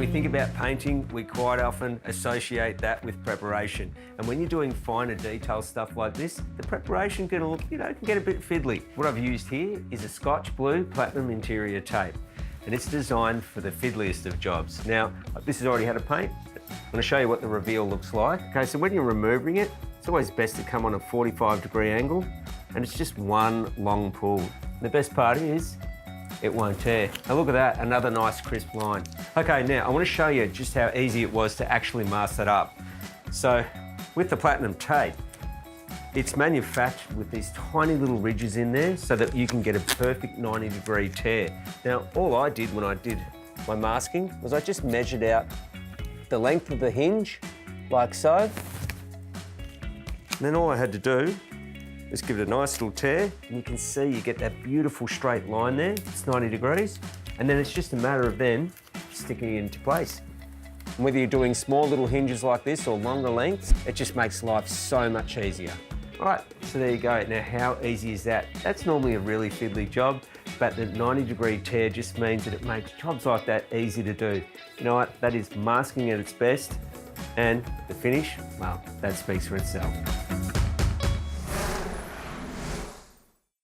we think about painting, we quite often associate that with preparation. And when you're doing finer detail stuff like this, the preparation can, can get a bit fiddly. What I've used here is a Scotch Blue Platinum interior tape, and it's designed for the fiddliest of jobs. Now, this has already had a paint. I'm going to show you what the reveal looks like. Okay, so when you're removing it, it's always best to come on a 45-degree angle, and it's just one long pull. The best part is, it won't tear. Now look at that, another nice crisp line. Okay, now I want to show you just how easy it was to actually mask that up. So with the platinum tape, it's manufactured with these tiny little ridges in there so that you can get a perfect 90-degree tear. Now all I did when I did my masking was I just measured out the length of the hinge, like so. And then all I had to do is give it a nice little tear, and you can see you get that beautiful straight line there. It's 90 degrees. And then it's just a matter of then sticking it into place. And whether you're doing small little hinges like this or longer lengths, it just makes life so much easier. All right, so there you go. Now, how easy is that? That's normally a really fiddly job, but the 90-degree tear just means that it makes jobs like that easy to do. You know what? That is masking at its best, and the finish, well, that speaks for itself.